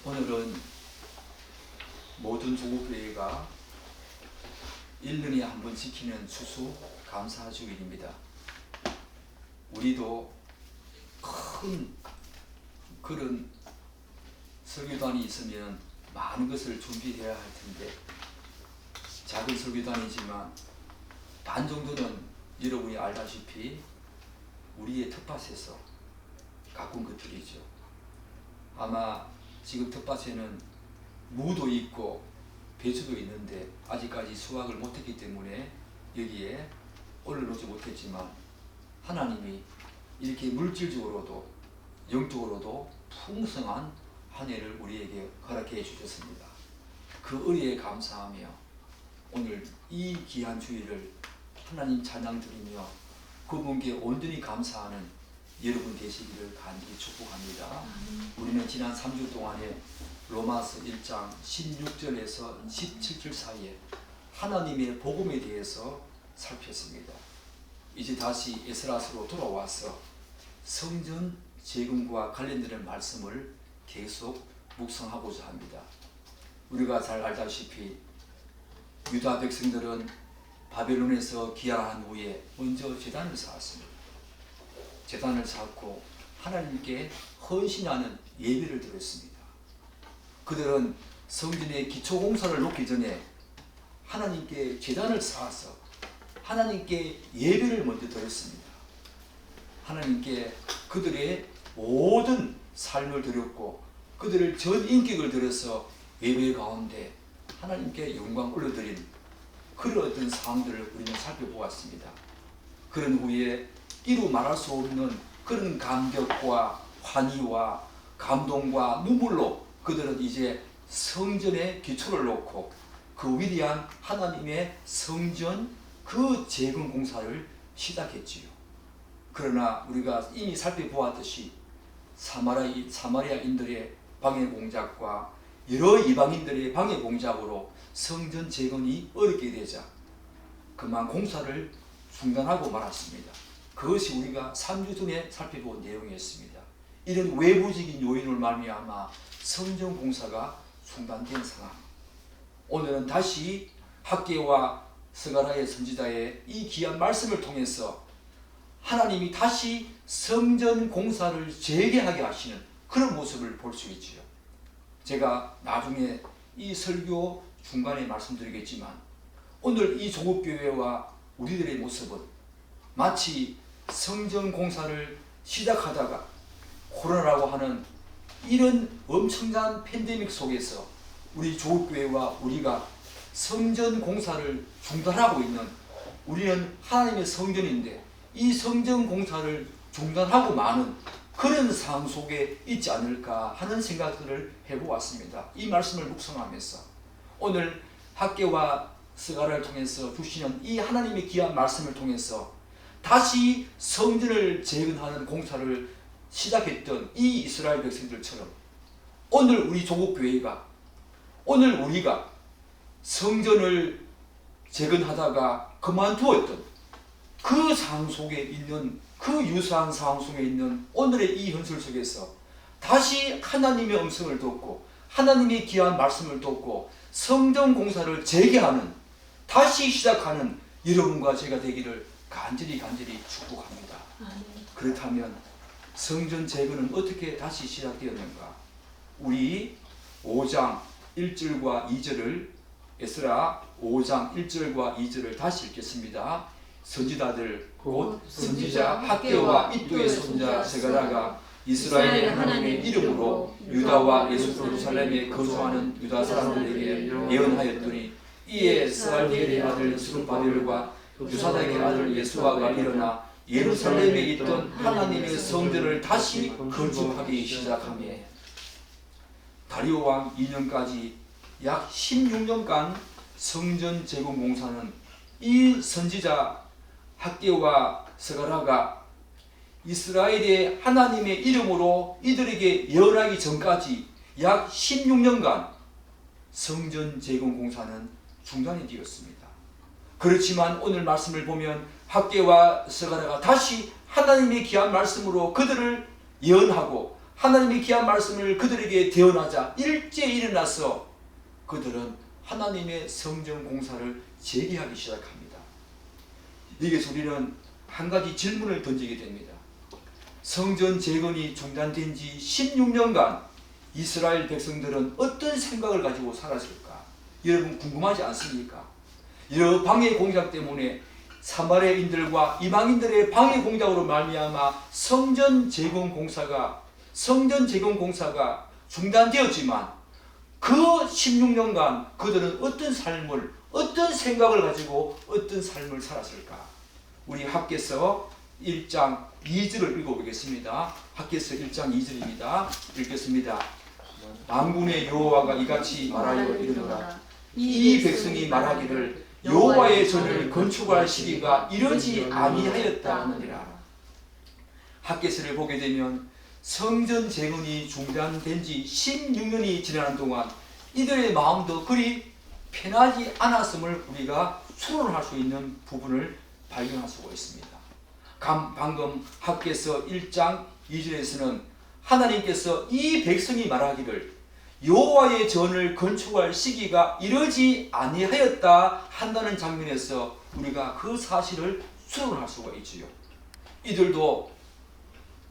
오늘은 모든 조국교회가 1년에 한 번 지키는 추수 감사주일입니다. 우리도 큰 그런 설교단이 있으면 많은 것을 준비해야 할 텐데, 작은 설교단이지만 반 정도는 여러분이 알다시피 우리의 텃밭에서 가꾼 것들이죠. 아마 지금 텃밭에는 무도 있고 배추도 있는데 아직까지 수확을 못했기 때문에 여기에 올려놓지 못했지만, 하나님이 이렇게 물질적으로도 영적으로도 풍성한 한 해를 우리에게 허락해 주셨습니다. 그 은혜에 감사하며 오늘 이 귀한 주일을 하나님 찬양 드리며 그분께 온전히 감사하는 여러분 되시기를 간절히 축복합니다. 우리는 지난 3주 동안에 로마서 1장 16절에서 17절 사이에 하나님의 복음에 대해서 살폈습니다. 이제 다시 에스라서로 돌아와서 성전 재건과 관련되는 말씀을 계속 묵상하고자 합니다. 우리가 잘 알다시피 유다 백성들은 바벨론에서 귀환한 후에 먼저 제단을 쌓았습니다. 제단을 쌓고 하나님께 헌신하는 예배를 드렸습니다. 그들은 성전의 기초공사를 놓기 전에 하나님께 제단을 쌓아서 하나님께 예배를 먼저 드렸습니다. 하나님께 그들의 모든 삶을 드렸고 그들을 전 인격을 드려서 예배 가운데 하나님께 영광 올려드린 그런 어떤 상황들을 우리는 살펴보았습니다. 그런 후에 이루 말할 수 없는 그런 감격과 환희와 감동과 눈물로 그들은 이제 성전의 기초를 놓고 그 위대한 하나님의 성전 그 재건 공사를 시작했지요. 그러나 우리가 이미 살펴보았듯이 사마리아인들의 방해 공작과 여러 이방인들의 방해 공작으로 성전 재건이 어렵게 되자 그만 공사를 중단하고 말았습니다. 그것이 우리가 3주 전에 살펴본 내용이었습니다. 이런 외부적인 요인을 말미암아 성전 공사가 중단된 상황. 오늘은 다시 학개와 스가랴의 선지자의 이 귀한 말씀을 통해서 하나님이 다시 성전 공사를 재개하게 하시는 그런 모습을 볼 수 있지요. 제가 나중에 이 설교 중간에 말씀드리겠지만 오늘 이 조국교회와 우리들의 모습은 마치 성전 공사를 시작하다가 코로나라고 하는 이런 엄청난 팬데믹 속에서 우리 조국교회와 우리가 성전 공사를 중단하고 있는, 우리는 하나님의 성전인데 이 성전 공사를 중단하고 마는 그런 상황 속에 있지 않을까 하는 생각들을 해보았습니다. 이 말씀을 묵상하면서 오늘 학개와 스가랴를 통해서 주시는 이 하나님의 귀한 말씀을 통해서 다시 성전을 재건하는 공사를 시작했던 이 이스라엘 백성들처럼 오늘 우리 조국교회가, 오늘 우리가 성전을 재건하다가 그만두었던 그 상황 속에 있는, 그 유사한 상황 속에 있는 오늘의 이 현실 속에서 다시 하나님의 음성을 듣고 하나님의 귀한 말씀을 듣고 성전 공사를 재개하는, 다시 시작하는 여러분과 제가 되기를 간절히 축복합니다. 그렇다면 성전 재건은 어떻게 다시 시작되었는가? 우리 5장 1절과 2절을, 에스라 5장 1절과 2절을 다시 읽겠습니다. 선지자들 곧 선지자 학개와 이도의 손자 스가랴가 이스라엘의 하나님의 이름으로 유다와 예루살렘에 거주하는 유다 사람들에게 예언하였더니, 이에 스알디엘의 아들 스룹바벨과 유사닥의 아들 예수아가 일어나 예루살렘에 있던 하나님의 성전을 다시 건축하기 시작하며 다리오 왕 2년까지 약 16년간 성전 재건 공사는 이 선지자 학개와 스가랴가 이스라엘의 하나님의 이름으로 이들에게 예언하기 전까지 약 16년간 성전 재건 공사는 중단이 되었습니다. 그렇지만 오늘 말씀을 보면 학개와 스가랴가 다시 하나님의 귀한 말씀으로 그들을 예언하고 하나님의 귀한 말씀을 그들에게 대언하자 일제히 일어나서 그들은 하나님의 성전 공사를 재개하기 시작합니다. 여기서 우리는 한 가지 질문을 던지게 됩니다. 성전 재건이 중단된 지 16년간 이스라엘 백성들은 어떤 생각을 가지고 살았을까? 여러분 궁금하지 않습니까? 여러 방해 공작 때문에 사마리아인들과 이방인들의 방해 공작으로 말미암아 성전 재건 공사가 중단되었지만 그 16년간 그들은 어떤 생각을 가지고 어떤 삶을 살았을까? 우리 학개서 1장 2절을 읽어보겠습니다. 학개서 1장 2절입니다. 읽겠습니다. 만군의 여호와가 이같이 말하여 이르노라. 이 백성이 말하기를 여호와의 전을 건축할 시기가 이르지 아니하였다 하느니라. 학개서를 보게 되면 성전 재건이 중단된 지 16년이 지나는 동안 이들의 마음도 그리 편하지 않았음을 우리가 추론할 수 있는 부분을 발견할 수가 있습니다. 방금 학개서 1장 2절에서는 하나님께서 이 백성이 말하기를 여호와의 전을 건축할 시기가 이르지 아니하였다 한다는 장면에서 우리가 그 사실을 추론할 수가 있지요. 이들도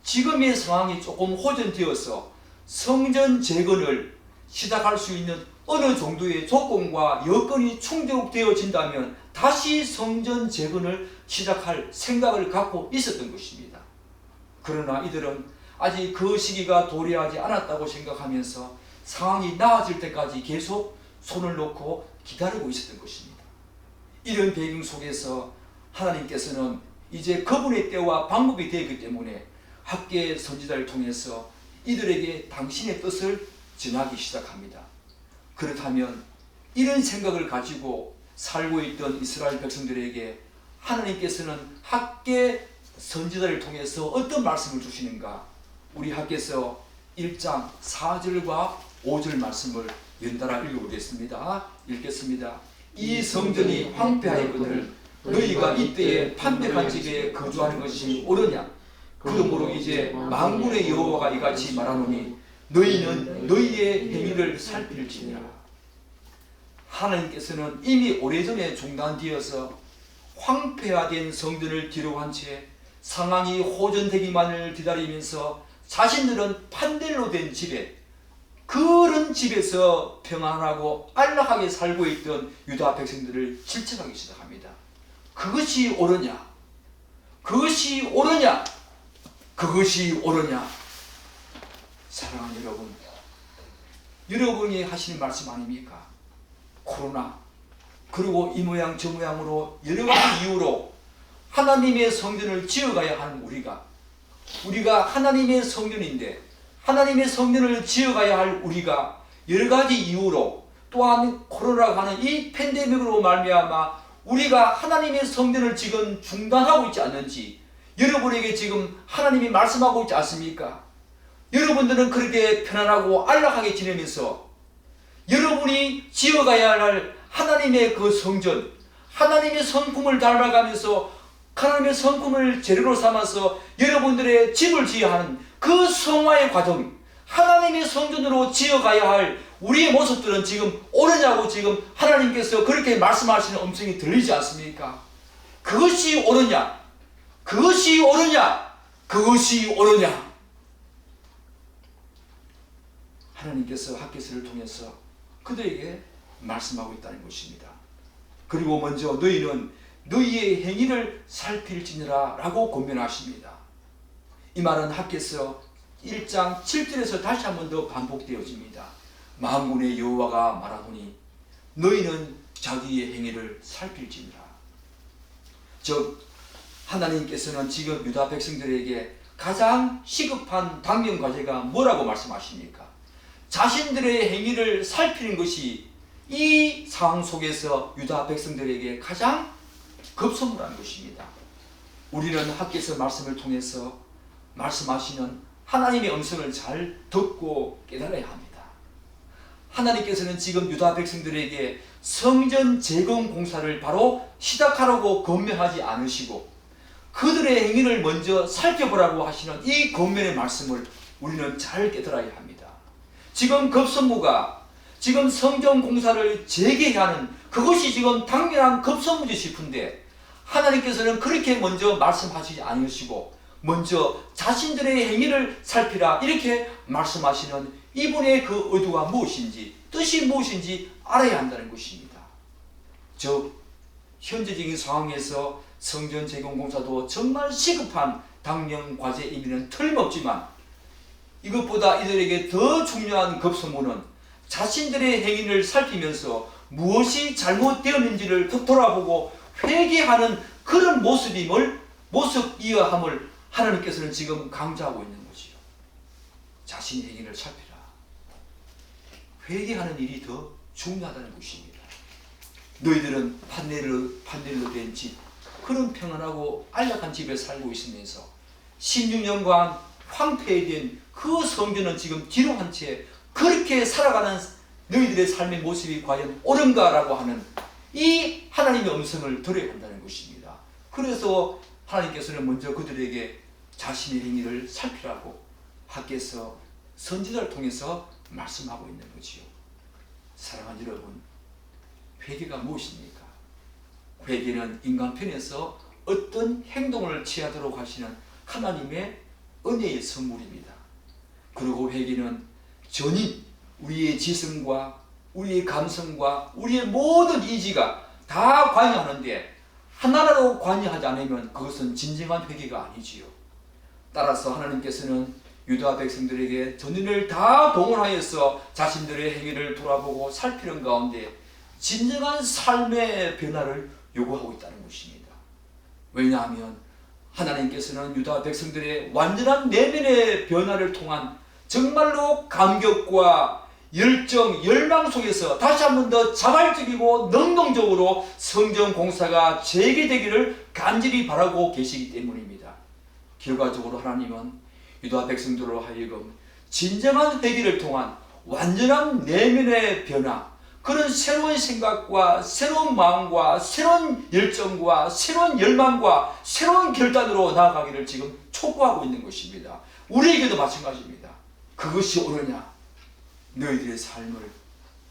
지금의 상황이 조금 호전되어서 성전 재건을 시작할 수 있는 어느 정도의 조건과 여건이 충족되어진다면 다시 성전 재건을 시작할 생각을 갖고 있었던 것입니다. 그러나 이들은 아직 그 시기가 도래하지 않았다고 생각하면서 상황이 나아질 때까지 계속 손을 놓고 기다리고 있었던 것입니다. 이런 배경 속에서 하나님께서는 이제 그분의 때와 방법이 되었기 때문에 학개 선지자를 통해서 이들에게 당신의 뜻을 전하기 시작합니다. 그렇다면 이런 생각을 가지고 살고 있던 이스라엘 백성들에게 하나님께서는 학개 선지자를 통해서 어떤 말씀을 주시는가? 우리 학개서 1장 4절과 5절 말씀을 연달아 읽어보겠습니다. 읽겠습니다. 이 성전이 황폐하였거늘 너희가 이때에 판백한 집에 거주하는 것이 옳으냐? 그러므로 이제 만군의 여호와가 이같이 말하노니 너희는 너희의 행위를 살필지니라. 하나님께서는 이미 오래전에 중단되어서 황폐화된 성전을 기록한 채 상황이 호전되기만을 기다리면서 자신들은 판넬로 된 집에, 그런 집에서 평안하고 안락하게 살고 있던 유다 백성들을 질책하기 시작합니다. 그것이 옳으냐? 그것이 옳으냐? 그것이 옳으냐? 사랑하는 여러분, 여러분이 하시는 말씀 아닙니까? 코로나, 그리고 이 모양 저 모양으로 여러 가지 이유로 하나님의 성전을 지어가야 하는 우리가 하나님의 성전인데 하나님의 성전을 지어가야 할 우리가 여러 가지 이유로, 또한 코로나가 하는 이 팬데믹으로 말미암아 우리가 하나님의 성전을 지금 중단하고 있지 않는지 여러분에게 지금 하나님이 말씀하고 있지 않습니까? 여러분들은 그렇게 편안하고 안락하게 지내면서 여러분이 지어가야 할 하나님의 그 성전, 하나님의 성품을 닮아가면서 하나님의 성품을 재료로 삼아서 여러분들의 집을 지어야 하는 그 성화의 과정, 하나님의 성전으로 지어가야 할 우리의 모습들은 지금 옳으냐고 지금 하나님께서 그렇게 말씀하시는 음성이 들리지 않습니까? 그것이 옳으냐? 그것이 옳으냐? 그것이 옳으냐? 하나님께서 학개서를 통해서 그들에게 말씀하고 있다는 것입니다. 그리고 먼저 너희는 너희의 행위를 살필지니라 라고 권면하십니다. 이 말은 학개서 1장 7절에서 다시 한 번 더 반복되어집니다. 만군의 여호와가 말하노니 너희는 자기의 행위를 살필지니라. 즉 하나님께서는 지금 유다 백성들에게 가장 시급한 당면 과제가 뭐라고 말씀하십니까? 자신들의 행위를 살피는 것이 이 상황 속에서 유다 백성들에게 가장 급선무라는 것입니다. 우리는 학개서 말씀을 통해서 말씀하시는 하나님의 음성을 잘 듣고 깨달아야 합니다. 하나님께서는 지금 유다 백성들에게 성전 재건 공사를 바로 시작하라고 권면하지 않으시고 그들의 행위를 먼저 살펴보라고 하시는 이 권면의 말씀을 우리는 잘 깨달아야 합니다. 지금 급선무가 지금 성전 공사를 재개하는 그것이 지금 당연한 급선무지 싶은데 하나님께서는 그렇게 먼저 말씀하시지 않으시고 먼저 자신들의 행위를 살피라 이렇게 말씀하시는 이분의 그 의도가 무엇인지 뜻이 무엇인지 알아야 한다는 것입니다. 즉 현재적인 상황에서 성전 재건 공사도 정말 시급한 당면 과제임에는 틀림없지만 이것보다 이들에게 더 중요한 급선무는 자신들의 행위를 살피면서 무엇이 잘못되었는지를 돌아보고 회개하는 그런 모습이어함을 하나님께서는 지금 강조하고 있는 거지요. 자신의 행위를 살피라. 회개하는 일이 더 중요하다는 것입니다. 너희들은 판넬로 된 집, 그런 평안하고 안락한 집에 살고 있으면서 16년간 황폐된 그 성전은 지금 뒤로 한 채 그렇게 살아가는 너희들의 삶의 모습이 과연 옳은가라고 하는 이 하나님의 음성을 들어야 한다는 것입니다. 그래서 하나님께서는 먼저 그들에게 자신의 행위를 살피라고 밖에서 선지자를 통해서 말씀하고 있는 거지요. 사랑하는 여러분, 회개가 무엇입니까? 회개는 인간 편에서 어떤 행동을 취하도록 하시는 하나님의 은혜의 선물입니다. 그리고 회개는 전인 우리의 지성과 우리의 감성과 우리의 모든 이지가 다 관여하는데 하나라도 관여하지 않으면 그것은 진정한 회개가 아니지요. 따라서 하나님께서는 유다 백성들에게 전인을 다 동원하여서 자신들의 행위를 돌아보고 살피는 가운데 진정한 삶의 변화를 요구하고 있다는 것입니다. 왜냐하면 하나님께서는 유다 백성들의 완전한 내면의 변화를 통한 정말로 감격과 열정, 열망 속에서 다시 한 번 더 자발적이고 능동적으로 성전 공사가 재개되기를 간절히 바라고 계시기 때문입니다. 결과적으로 하나님은 유다 백성들로 하여금 진정한 회개를 통한 완전한 내면의 변화, 그런 새로운 생각과 새로운 마음과 새로운 열정과 새로운 열망과 새로운 결단으로 나아가기를 지금 촉구하고 있는 것입니다. 우리에게도 마찬가지입니다. 그것이 옳으냐? 너희들의 삶을,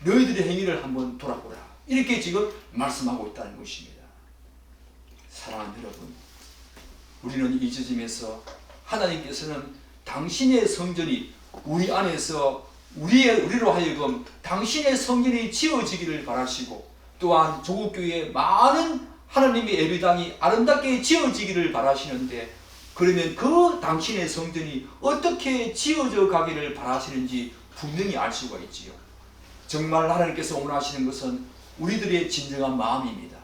너희들의 행위를 한번 돌아보라. 이렇게 지금 말씀하고 있다는 것입니다. 사랑하는 여러분, 우리는 이 지점에서 하나님께서는 당신의 성전이 우리 안에서 우리로 하여금 당신의 성전이 지어지기를 바라시고 또한 조국교회에 많은 하나님의 예배당이 아름답게 지어지기를 바라시는데 그러면 그 당신의 성전이 어떻게 지어져 가기를 바라시는지 분명히 알 수가 있지요. 정말 하나님께서 원하시는 것은 우리들의 진정한 마음입니다.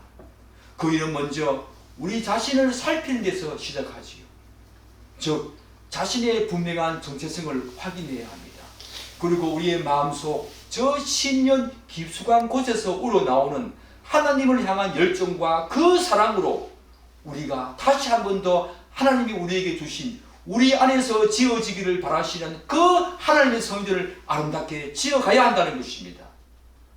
그 일은 먼저 우리 자신을 살피는 데서 시작하지요. 즉 자신의 분명한 정체성을 확인해야 합니다. 그리고 우리의 마음속 저 신년 깊숙한 곳에서 우러나오는 하나님을 향한 열정과 그 사랑으로 우리가 다시 한 번 더 하나님이 우리에게 주신 우리 안에서 지어지기를 바라시는 그 하나님의 성전을 아름답게 지어가야 한다는 것입니다.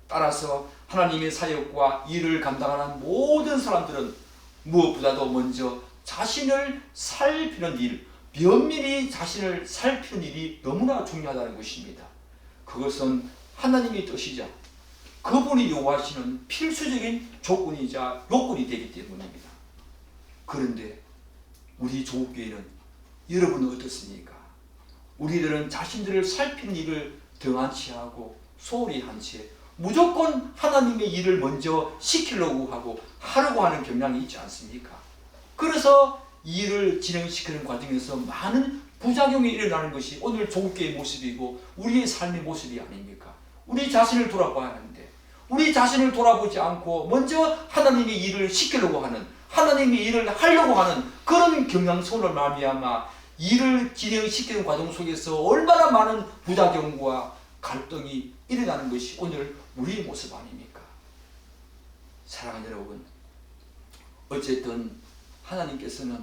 따라서 하나님의 사역과 일을 감당하는 모든 사람들은 무엇보다도 먼저 자신을 살피는 일, 면밀히 자신을 살피는 일이 너무나 중요하다는 것입니다. 그것은 하나님의 뜻이자 그분이 요구하시는 필수적인 조건이자 요건이 되기 때문입니다. 그런데 우리 조국교회는 여러분은 어떻습니까? 우리들은 자신들을 살피는 일을 등한치 하고 소홀히 한 채 무조건 하나님의 일을 먼저 시키려고 하고 하려고 하는 경향이 있지 않습니까? 그래서 이 일을 진행시키는 과정에서 많은 부작용이 일어나는 것이 오늘 조국교회의 모습이고 우리의 삶의 모습이 아닙니까? 우리 자신을 돌아봐야 하는데 우리 자신을 돌아보지 않고 먼저 하나님의 일을 시키려고 하는 하나님의 일을 하려고 하는 그런 경향성으로 말미암아 일을 진행시키는 과정 속에서 얼마나 많은 부작용과 갈등이 일어나는 것이 오늘 우리의 모습 아닙니까? 사랑하는 여러분, 어쨌든 하나님께서는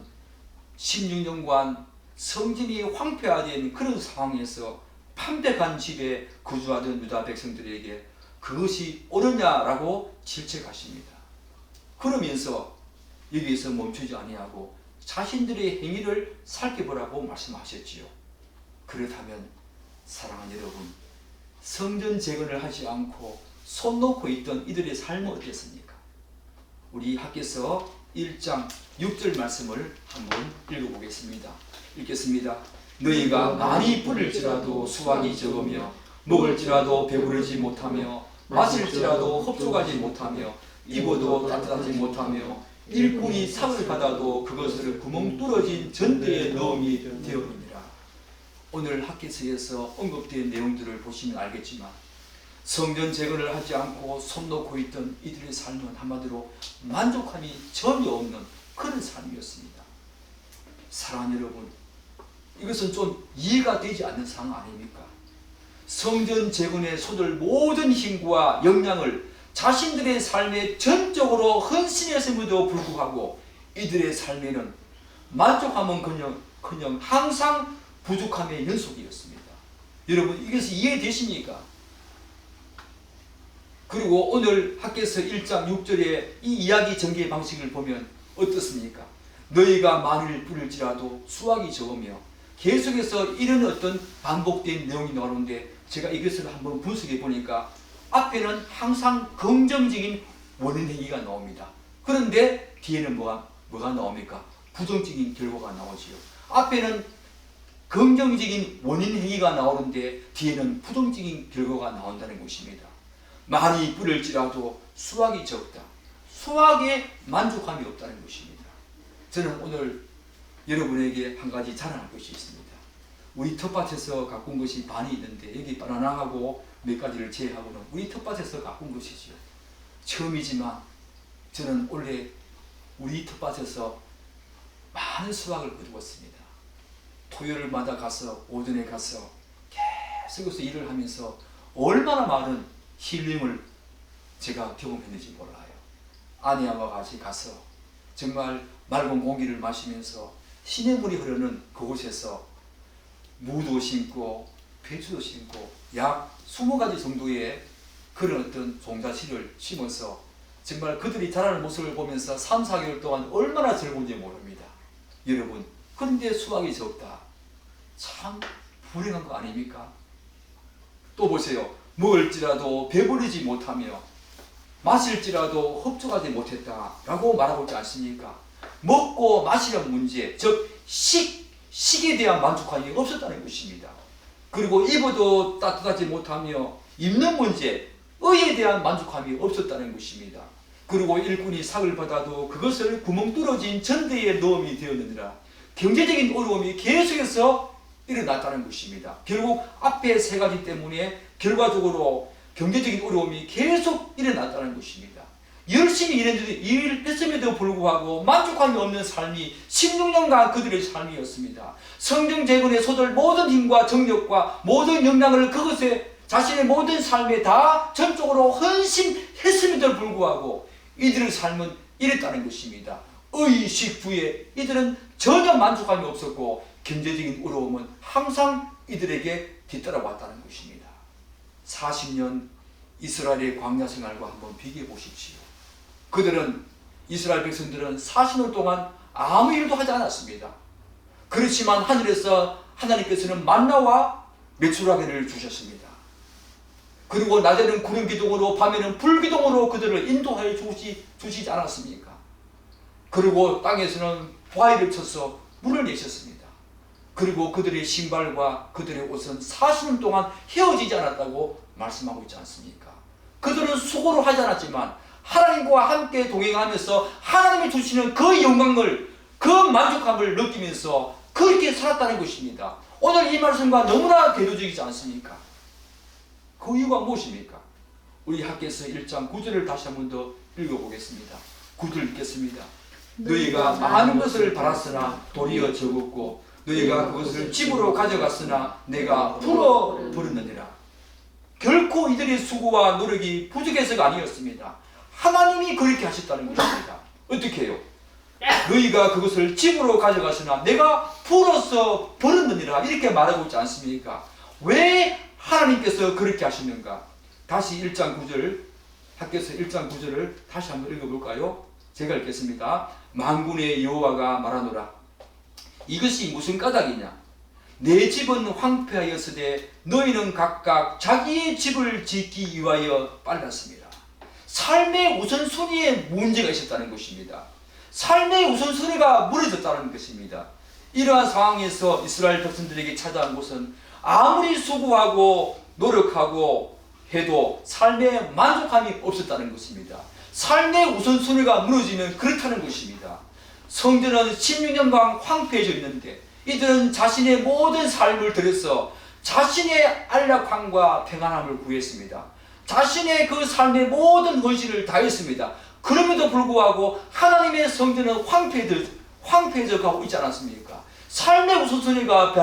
16년간 성전이 황폐화된 그런 상황에서 판백한 집에 거주하던 유다 백성들에게 그것이 옳으냐라고 질책하십니다. 그러면서 여기에서 멈추지 아니하고 자신들의 행위를 살펴보라고 말씀하셨지요. 그렇다면 사랑하는 여러분, 성전 재건을 하지 않고 손 놓고 있던 이들의 삶은 어땠습니까? 우리 학교에서 1장 6절 말씀을 한번 읽어보겠습니다. 읽겠습니다. 너희가 많이 뿌릴지라도 수확이 적으며 먹을지라도 배부르지 못하며 마실지라도 흡족하지 못하며 입어도 따뜻하지 못하며 일꾼이 삭을 받아도 그것을 구멍 뚫어진 전대에 넣음이 되었느니라. 오늘 학개서에서 언급된 내용들을 보시면 알겠지만 성전 재건을 하지 않고 손 놓고 있던 이들의 삶은 한마디로 만족함이 전혀 없는 그런 삶이었습니다. 사랑하는 여러분, 이것은 좀 이해가 되지 않는 상황 아닙니까? 성전 재건에 쏟을 모든 힘과 역량을 자신들의 삶에 전적으로 헌신했음에도 불구하고 이들의 삶에는 만족함은커녕 항상 부족함의 연속이었습니다. 여러분, 이것이 이해되십니까? 그리고 오늘 학개서 1장 6절의 이 이야기 전개 방식을 보면 어떻습니까? 너희가 만일 뿌릴지라도 수확이 적으며 계속해서 이런 어떤 반복된 내용이 나오는데 제가 이것을 한번 분석해 보니까 앞에는 항상 긍정적인 원인 행위가 나옵니다. 그런데 뒤에는 뭐가 나옵니까? 부정적인 결과가 나오지요. 앞에는 긍정적인 원인 행위가 나오는데 뒤에는 부정적인 결과가 나온다는 것입니다. 많이 뿌릴지라도 수확이 적다. 수확에 만족함이 없다는 것입니다. 저는 오늘 여러분에게 한 가지 자랑할 것이 있습니다. 우리 텃밭에서 가꾼 것이 많이 있는데 여기 바나나하고 몇 가지를 제외하고는 우리 텃밭에서 가꾼 것이지요. 처음이지만 저는 원래 우리 텃밭에서 많은 수확을 거두었습니다. 토요일마다 가서 오전에 가서 계속해서 일을 하면서 얼마나 많은 힐링을 제가 경험했는지 몰라요. 아내와 같이 가서 정말 맑은 공기를 마시면서 시냇물이 흐르는 그곳에서 무도 심고 배추도 심고 약 20가지 정도의 그런 어떤 종자씨를 심어서 정말 그들이 자라는 모습을 보면서 3, 4개월 동안 얼마나 즐거운지 모릅니다. 여러분, 그런데 수확이 적다. 참 불행한 거 아닙니까? 또 보세요. 먹을지라도 배부르지 못하며 마실지라도 흡족하지 못했다라고 말하고 있지 않습니까? 먹고 마시는 문제, 즉 식에 대한 만족함이 없었다는 것입니다. 그리고 입어도 따뜻하지 못하며 입는 문제, 의에 대한 만족함이 없었다는 것입니다. 그리고 일꾼이 삭을 받아도 그것을 구멍 뚫어진 전대에 넣음이 되었느니라. 경제적인 어려움이 계속해서 일어났다는 것입니다. 결국 앞에 세 가지 때문에 결과적으로 경제적인 어려움이 계속 일어났다는 것입니다. 열심히 일했음에도 불구하고 만족함이 없는 삶이 16년간 그들의 삶이었습니다. 성경 재건에 쏟을 모든 힘과 정력과 모든 역량을 그것에 자신의 모든 삶에 다 전적으로 헌신했음에도 불구하고 이들의 삶은 이랬다는 것입니다. 의식주에 이들은 전혀 만족함이 없었고 경제적인 어려움은 항상 이들에게 뒤따라왔다는 것입니다. 40년 이스라엘의 광야 생활과 한번 비교해 보십시오. 그들은 이스라엘 백성들은 40년 동안 아무 일도 하지 않았습니다. 그렇지만 하늘에서 하나님께서는 만나와 메추라기를 주셨습니다. 그리고 낮에는 구름 기둥으로 밤에는 불 기둥으로 그들을 인도하여 주시지 않았습니까? 그리고 땅에서는 바위를 쳐서 물을 내셨습니다. 그리고 그들의 신발과 그들의 옷은 40년 동안 헤어지지 않았다고 말씀하고 있지 않습니까? 그들은 수고를 하지 않았지만 하나님과 함께 동행하면서 하나님이 주시는 그 영광을, 그 만족함을 느끼면서 그렇게 살았다는 것입니다. 오늘 이 말씀과 너무나 대조적이지 않습니까? 그 이유가 무엇입니까? 우리 학개서 1장 9절을 다시 한 번 더 읽어보겠습니다. 9절 읽겠습니다. 너희가 많은 것을 바랐으나 도리어 적었고 너희가 그것을 집으로 가져갔으나 내가 풀어버렸느니라. 결코 이들의 수고와 노력이 부족해서가 아니었습니다. 하나님이 그렇게 하셨다는 것입니다. 어떻게 해요? 너희가 그것을 집으로 가져갔으나 내가 풀어서 버렸느니라 이렇게 말하고 있지 않습니까? 왜 하나님께서 그렇게 하시는가? 다시 1장 9절, 학개서 1장 9절을 다시 한번 읽어볼까요? 제가 읽겠습니다. 만군의 여호와가 말하노라. 이것이 무슨 까닭이냐? 내 집은 황폐하였으되 너희는 각각 자기의 집을 짓기 위하여 빨랐습니다. 삶의 우선순위에 문제가 있었다는 것입니다. 삶의 우선순위가 무너졌다는 것입니다. 이러한 상황에서 이스라엘 백성들에게 찾아온 것은 아무리 수고하고 노력하고 해도 삶에 만족함이 없었다는 것입니다. 삶의 우선순위가 무너지면 그렇다는 것입니다. 성전은 16년간 황폐해져 있는데 이들은 자신의 모든 삶을 들여서 자신의 안락함과 평안함을 구했습니다. 자신의 그 삶의 모든 헌신을 다했습니다. 그럼에도 불구하고 하나님의 성전은 황폐해져 가고 있지 않았습니까? 삶의 우선순위가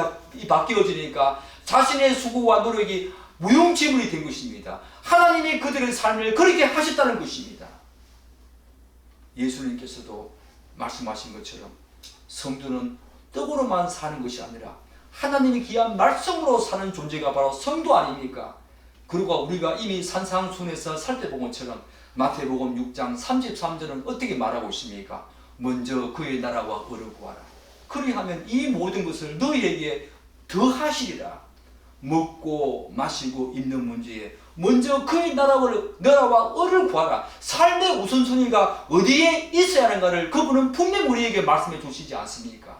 바뀌어지니까 자신의 수고와 노력이 무용지물이 된 것입니다. 하나님이 그들의 삶을 그렇게 하셨다는 것입니다. 예수님께서도 말씀하신 것처럼 성도는 떡으로만 사는 것이 아니라 하나님이 귀한 말씀으로 사는 존재가 바로 성도 아닙니까? 그리고 우리가 이미 산상순에서 살펴본 것처럼 마태복음 6장 33절은 어떻게 말하고 있습니까? 먼저 그의 나라와 의를 구하라. 그리하면 이 모든 것을 너희에게 더하시리라. 먹고 마시고 입는 문제에 먼저 그의 나라와 의를 구하라. 삶의 우선순위가 어디에 있어야 하는가를 그분은 분명 우리에게 말씀해 주시지 않습니까?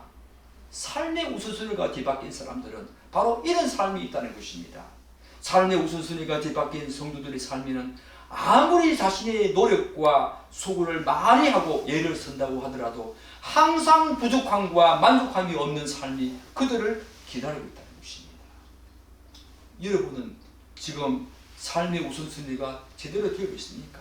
삶의 우선순위가 뒤바뀐 사람들은 바로 이런 삶이 있다는 것입니다. 삶의 우선순위가 뒤바뀐 성도들의 삶에는 아무리 자신의 노력과 수고를 많이 하고 예를 쓴다고 하더라도 항상 부족함과 만족함이 없는 삶이 그들을 기다리고 있다는 것입니다. 여러분은 지금 삶의 우선순위가 제대로 되고 있습니까?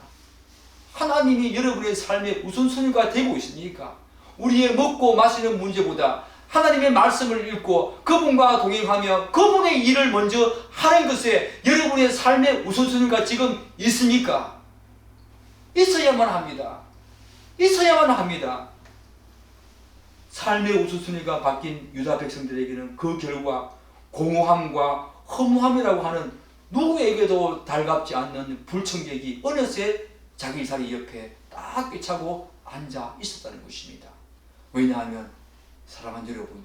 하나님이 여러분의 삶의 우선순위가 되고 있습니까? 우리의 먹고 마시는 문제보다 하나님의 말씀을 읽고 그분과 동행하며 그분의 일을 먼저 하는 것에 여러분의 삶의 우선순위가 지금 있습니까? 있어야만 합니다. 있어야만 합니다. 삶의 우선순위가 바뀐 유다 백성들에게는 그 결과 공허함과 허무함이라고 하는 누구에게도 달갑지 않는 불청객이 어느새 자기 자리 옆에 딱 꿰차고 앉아 있었다는 것입니다. 왜냐하면 사랑하는 여러분,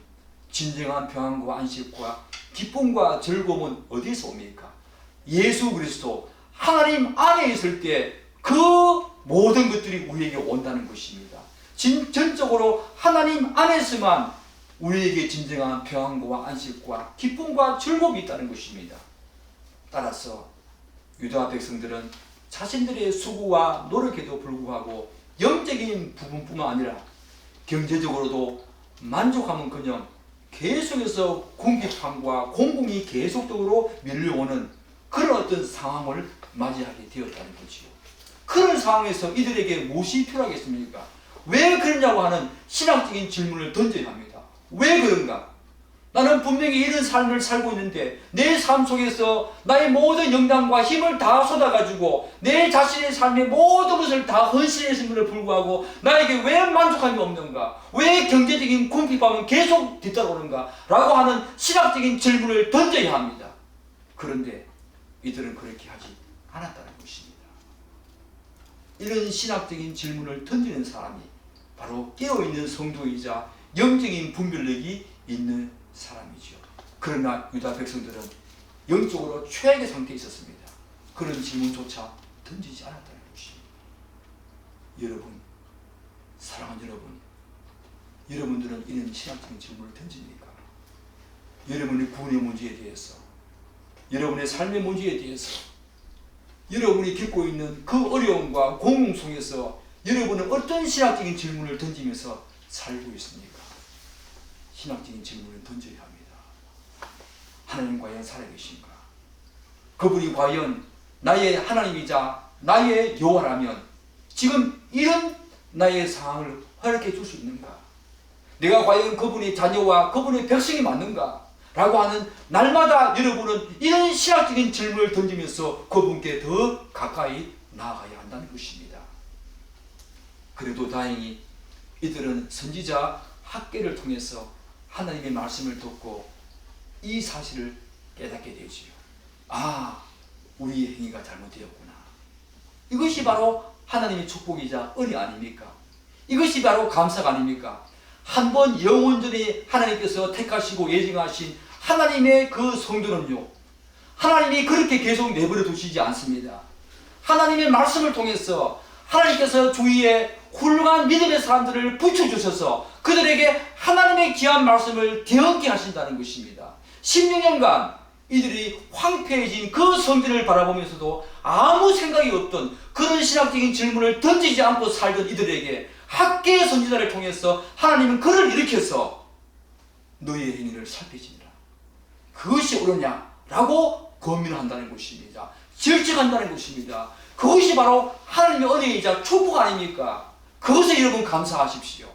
진정한 평안과 안식과 기쁨과 즐거움은 어디서 옵니까? 예수 그리스도 하나님 안에 있을 때 그 모든 것들이 우리에게 온다는 것입니다. 전적으로 하나님 안에서만 우리에게 진정한 평안과 안식과 기쁨과 즐거움이 있다는 것입니다. 따라서 유다 백성들은 자신들의 수고와 노력에도 불구하고 영적인 부분뿐만 아니라 경제적으로도 만족함은커녕 계속해서 궁핍함과 공공이 계속적으로 밀려오는 그런 어떤 상황을 맞이하게 되었다는 거지요. 그런 상황에서 이들에게 무엇이 필요하겠습니까? 왜 그러냐고 하는 신학적인 질문을 던져야 합니다. 왜 그런가? 나는 분명히 이런 삶을 살고 있는데 내 삶 속에서 나의 모든 영광과 힘을 다 쏟아가지고 내 자신의 삶의 모든 것을 다 헌신했음에도 불구하고 나에게 왜 만족함이 없는가? 왜 경제적인 궁핍함은 계속 뒤따라오는가? 라고 하는 신학적인 질문을 던져야 합니다. 그런데 이들은 그렇게 하지 않았다는 것입니다. 이런 신학적인 질문을 던지는 사람이 바로 깨어있는 성도이자 영적인 분별력이 있는 사람이죠. 그러나 유다 백성들은 영적으로 최악의 상태에 있었습니다. 그런 질문조차 던지지 않았다는 것입니다. 여러분, 사랑하는 여러분, 여러분들은 이런 신학적인 질문을 던집니까? 여러분의 구원의 문제에 대해서, 여러분의 삶의 문제에 대해서, 여러분이 겪고 있는 그 어려움과 공공 속에서 여러분은 어떤 신학적인 질문을 던지면서 살고 있습니까? 신학적인 질문을 던져야 합니다. 하나님 과연 살아계신가? 그분이 과연 나의 하나님이자 나의 여호와라면 지금 이런 나의 상황을 허락해 줄 수 있는가? 내가 과연 그분의 자녀와 그분의 백성이 맞는가? 라고 하는 날마다 여러분은 이런 신학적인 질문을 던지면서 그분께 더 가까이 나아가야 한다는 것입니다. 그래도 다행히 이들은 선지자 학계를 통해서 하나님의 말씀을 듣고 이 사실을 깨닫게 되지요. 아, 우리의 행위가 잘못되었구나. 이것이 바로 하나님의 축복이자 은혜 아닙니까? 이것이 바로 감사가 아닙니까? 한번 영원전에 하나님께서 택하시고 예정하신 하나님의 그 성도는요, 하나님이 그렇게 계속 내버려 두시지 않습니다. 하나님의 말씀을 통해서 하나님께서 주위에 훌륭한 믿음의 사람들을 붙여주셔서 그들에게 하나님의 귀한 말씀을 되었게 하신다는 것입니다. 16년간 이들이 황폐해진 그 성전을 바라보면서도 아무 생각이 없던 그런 신학적인 질문을 던지지 않고 살던 이들에게 학계의 선지자를 통해서 하나님은 그를 일으켜서 너희의 행위를 살피시니라. 그것이 옳으냐라고 고민한다는 것입니다. 질책한다는 것입니다. 그것이 바로 하나님의 은혜이자 축복 아닙니까? 그것에 여러분 감사하십시오.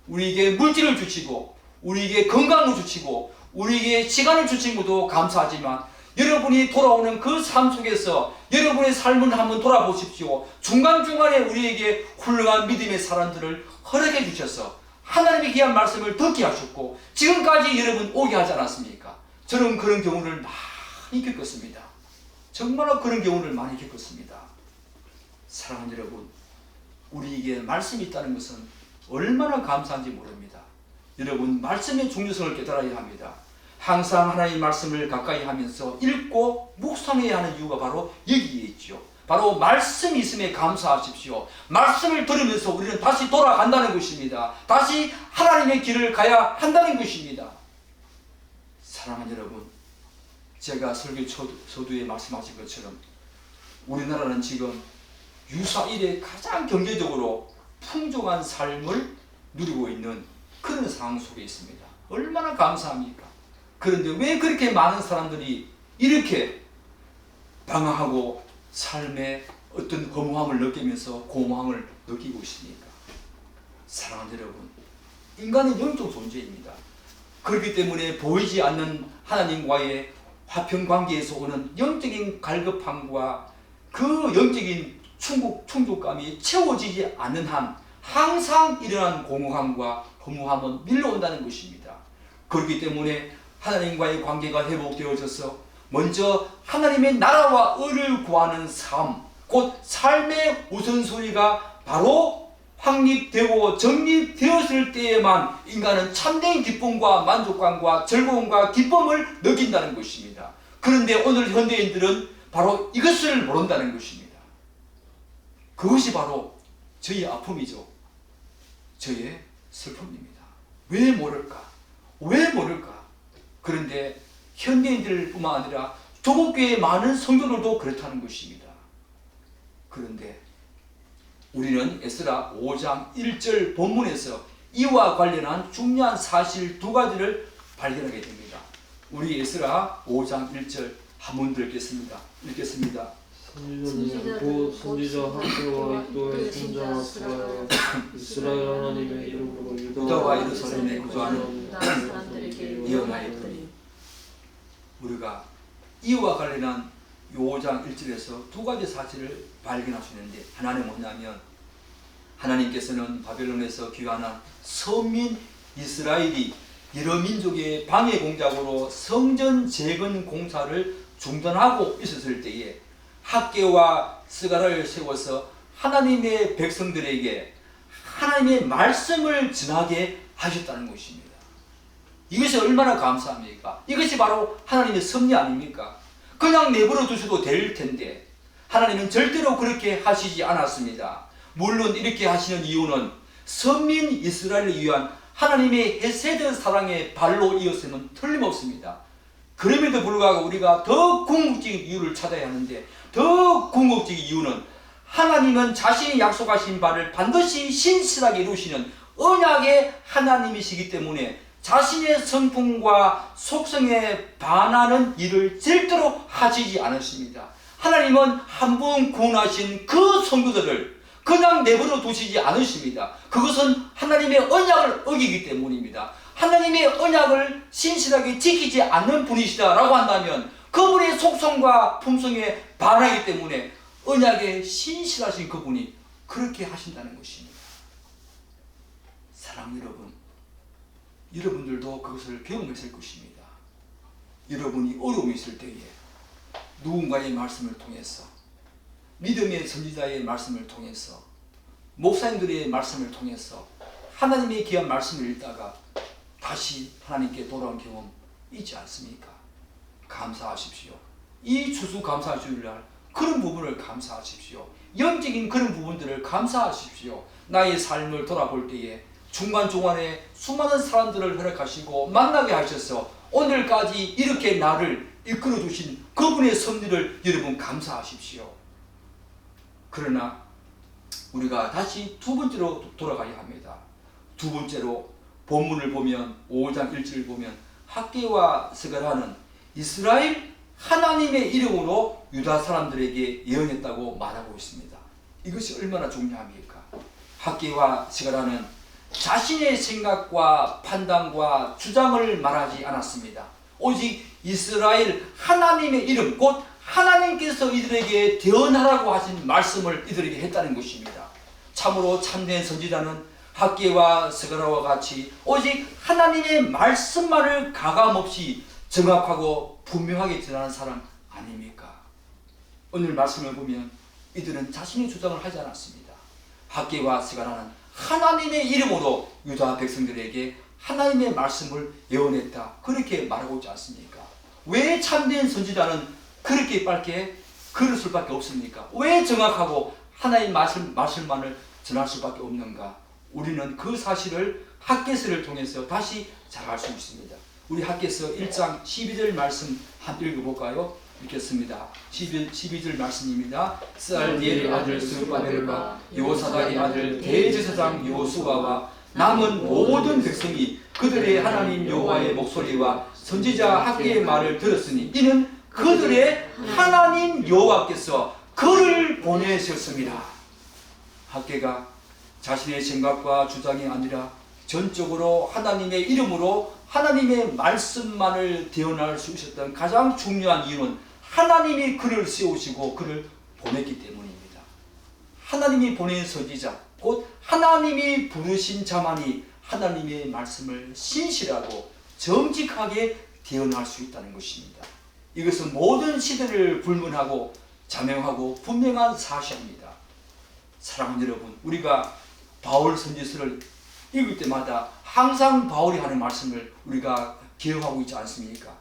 우리에게 물질을 주시고 우리에게 건강을 주시고 우리에게 시간을 주신 것도 감사하지만 여러분이 돌아오는 그 삶 속에서 여러분의 삶을 한번 돌아보십시오. 중간중간에 우리에게 훌륭한 믿음의 사람들을 허락해 주셔서 하나님의 귀한 말씀을 듣게 하셨고 지금까지 여러분 오게 하지 않았습니까? 저는 그런 경우를 많이 겪었습니다. 정말로 그런 경우를 많이 겪었습니다. 사랑하는 여러분, 우리에게 말씀이 있다는 것은 얼마나 감사한지 모릅니다. 여러분, 말씀의 중요성을 깨달아야 합니다. 항상 하나님의 말씀을 가까이 하면서 읽고 묵상해야 하는 이유가 바로 여기에 있죠. 바로 말씀이 있음에 감사하십시오. 말씀을 들으면서 우리는 다시 돌아간다는 것입니다. 다시 하나님의 길을 가야 한다는 것입니다. 사랑하는 여러분, 제가 설교 서두에 말씀하신 것처럼 우리나라는 지금 유사 이래 가장 경제적으로 풍족한 삶을 누리고 있는 그런 상황 속에 있습니다. 얼마나 감사합니까? 그런데 왜 그렇게 많은 사람들이 이렇게 방황하고 삶의 어떤 허무함을 느끼면서 공허함을 느끼고 있습니까? 사랑하는 여러분, 인간은 영적 존재입니다. 그렇기 때문에 보이지 않는 하나님과의 화평관계에서 오는 영적인 갈급함과 그 영적인 충족감이 채워지지 않는 한 항상 일어나는 공허함과 허무함은 밀려온다는 것입니다. 그렇기 때문에 하나님과의 관계가 회복되어져서 먼저 하나님의 나라와 의를 구하는 삶, 곧 삶의 우선순위가 바로 확립되고 정립되었을 때에만 인간은 참된 기쁨과 만족감과 즐거움과 기쁨을 느낀다는 것입니다. 그런데 오늘 현대인들은 바로 이것을 모른다는 것입니다. 그것이 바로 저희 아픔이죠. 저의 슬픔입니다. 왜 모를까? 왜 모를까? 그런데 현대인들뿐만 아니라 조국교회의 많은 성도들도 그렇다는 것입니다. 그런데 우리는 에스라 5장 1절 본문에서 이와 관련한 중요한 사실 두 가지를 발견하게 됩니다. 우리 에스라 5장 1절 한번 읽겠습니다. 선지자는 곧 선지자 학교와 또의 선자와 스가랴 이스라엘 하나님의 이름으로 유다와 예루살렘에 거주하는 사람들에게 예언하였더니, 우리가 이와 관련한 5장 1절에서 두 가지 사실을 발견할 수 있는데, 하나는 뭐냐면 하나님께서는 바벨론에서 귀환한 서민 이스라엘이 여러 민족의 방해 공작으로 성전 재건 공사를 중단하고 있었을 때에 학개와 스가랴를 세워서 하나님의 백성들에게 하나님의 말씀을 전하게 하셨다는 것입니다. 이것이 얼마나 감사합니까? 이것이 바로 하나님의 섭리 아닙니까? 그냥 내버려 두셔도 될 텐데 하나님은 절대로 그렇게 하시지 않았습니다. 물론 이렇게 하시는 이유는 선민 이스라엘을 위한 하나님의 헤세드 사랑의 발로 이어서는 틀림없습니다. 그럼에도 불구하고 우리가 더 궁극적인 이유를 찾아야 하는데, 더 궁극적인 이유는 하나님은 자신이 약속하신 바를 반드시 신실하게 이루시는 언약의 하나님이시기 때문에 자신의 성품과 속성에 반하는 일을 절대로 하시지 않으십니다. 하나님은 한 번 구원하신 그 성도들을 그냥 내버려 두시지 않으십니다. 그것은 하나님의 언약을 어기기 때문입니다. 하나님의 언약을 신실하게 지키지 않는 분이시다라고 한다면 그분의 속성과 품성에 반하기 때문에 언약에 신실하신 그분이 그렇게 하신다는 것입니다. 사랑하는 여러분, 여러분들도 그것을 경험했을 것입니다. 여러분이 어려움이 있을 때에 누군가의 말씀을 통해서, 믿음의 선지자의 말씀을 통해서, 목사님들의 말씀을 통해서 하나님의 귀한 말씀을 읽다가 다시 하나님께 돌아온 경험 있지 않습니까? 감사하십시오. 이 추수감사주일날 그런 부분을 감사하십시오. 영적인 그런 부분들을 감사하십시오. 나의 삶을 돌아볼 때에 중간중간에 수많은 사람들을 허락하시고 만나게 하셔서 오늘까지 이렇게 나를 이끌어 주신 그분의 섭리를 여러분 감사하십시오. 그러나 우리가 다시 두 번째로 돌아가야 합니다. 두 번째로 본문을 보면 5장 1절을 보면 학개와 스가랴는 이스라엘 하나님의 이름으로 유다 사람들에게 예언했다고 말하고 있습니다. 이것이 얼마나 중요합니까? 학개와 스가랴는 자신의 생각과 판단과 주장을 말하지 않았습니다. 오직 이스라엘 하나님의 이름, 곧 하나님께서 이들에게 대언하라고 하신 말씀을 이들에게 했다는 것입니다. 참으로 참된 선지자는 학개와 스가랴와 같이 오직 하나님의 말씀만을 가감없이 정확하고 분명하게 전하는 사람 아닙니까? 오늘 말씀을 보면 이들은 자신의 주장을 하지 않았습니다. 학개와 스가랴는 하나님의 이름으로 유다 백성들에게 하나님의 말씀을 예언했다, 그렇게 말하고 있지 않습니까? 왜 참된 선지자는 그렇게 빨게 그럴 수밖에 없습니까? 왜 정확하고 하나님의 말씀만을 전할 수밖에 없는가? 우리는 그 사실을 학개서를 통해서 다시 잘 알 수 있습니다. 우리 학개서 1장 12절 말씀 한번 읽어볼까요? 읽겠습니다. 12절 말씀입니다. 스알디엘의 아들 스룹바벨과 여호사닥의 아들 대제사장 여호수아와 남은 모든 백성이 그들의 하나님 여호와의 목소리와 선지자 학개의 말을 들었으니 이는 그들의 하나님 여호와께서 그를 보내셨습니다. 학개가 자신의 생각과 주장이 아니라 전적으로 하나님의 이름으로 하나님의 말씀만을 대언할 수 있었던 가장 중요한 이유는 하나님이 그를 세우시고 그를 보냈기 때문입니다. 하나님이 보낸 선지자, 곧 하나님이 부르신 자만이 하나님의 말씀을 신실하고 정직하게 대언할 수 있다는 것입니다. 이것은 모든 시대를 불문하고 자명하고 분명한 사실입니다. 사랑하는 여러분, 우리가 바울 선지서를 읽을 때마다 항상 바울이 하는 말씀을 우리가 기억하고 있지 않습니까?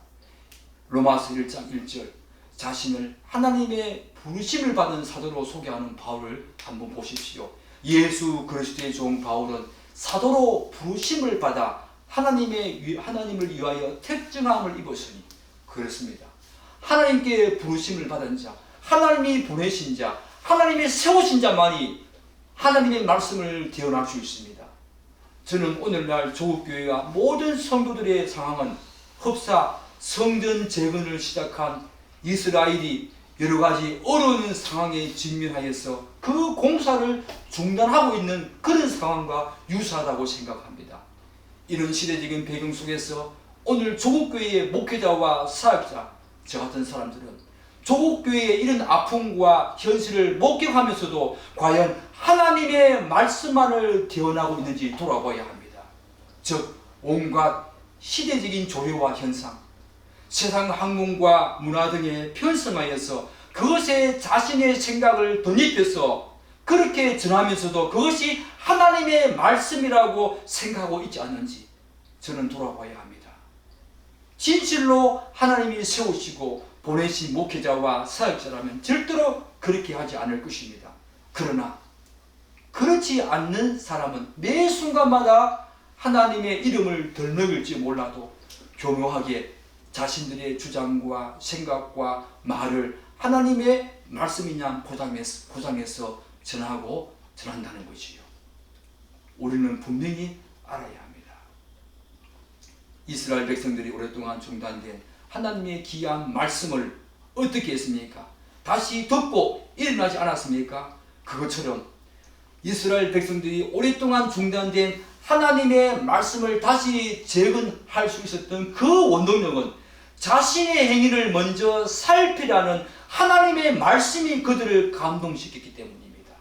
로마서 1장 1절, 자신을 하나님의 부르심을 받은 사도로 소개하는 바울을 한번 보십시오. 예수 그리스도의 종 바울은 사도로 부르심을 받아 하나님을 위하여 택정함을 입었으니 그렇습니다. 하나님께 부르심을 받은 자, 하나님이 보내신 자, 하나님이 세우신 자만이 하나님의 말씀을 대언할 수 있습니다. 저는 오늘날 조국교회와 모든 성도들의 상황은 흡사 성전 재건을 시작한 이스라엘이 여러 가지 어려운 상황에 직면하여서 그 공사를 중단하고 있는 그런 상황과 유사하다고 생각합니다. 이런 시대적인 배경 속에서 오늘 조국교회의 목회자와 사역자, 저 같은 사람들은 조국교회의 이런 아픔과 현실을 목격하면서도 과연 하나님의 말씀만을 대언하고 있는지 돌아봐야 합니다. 즉 온갖 시대적인 조회와 현상, 세상 학문과 문화 등에 편성하여서 그것에 자신의 생각을 덧입혀서 그렇게 전하면서도 그것이 하나님의 말씀이라고 생각하고 있지 않는지 저는 돌아봐야 합니다. 진실로 하나님이 세우시고 보내신 목회자와 사역자라면 절대로 그렇게 하지 않을 것입니다. 그러나 그렇지 않는 사람은 매 순간마다 하나님의 이름을 덜먹일지 몰라도 교묘하게 자신들의 주장과 생각과 말을 하나님의 말씀이냐 포장해서 전한다는 것이요. 우리는 분명히 알아야 합니다. 이스라엘 백성들이 오랫동안 중단된 하나님의 귀한 말씀을 어떻게 했습니까? 다시 듣고 일어나지 않았습니까? 그것처럼 이스라엘 백성들이 오랫동안 중단된 하나님의 말씀을 다시 재건할 수 있었던 그 원동력은 자신의 행위를 먼저 살피라는 하나님의 말씀이 그들을 감동시켰기 때문입니다.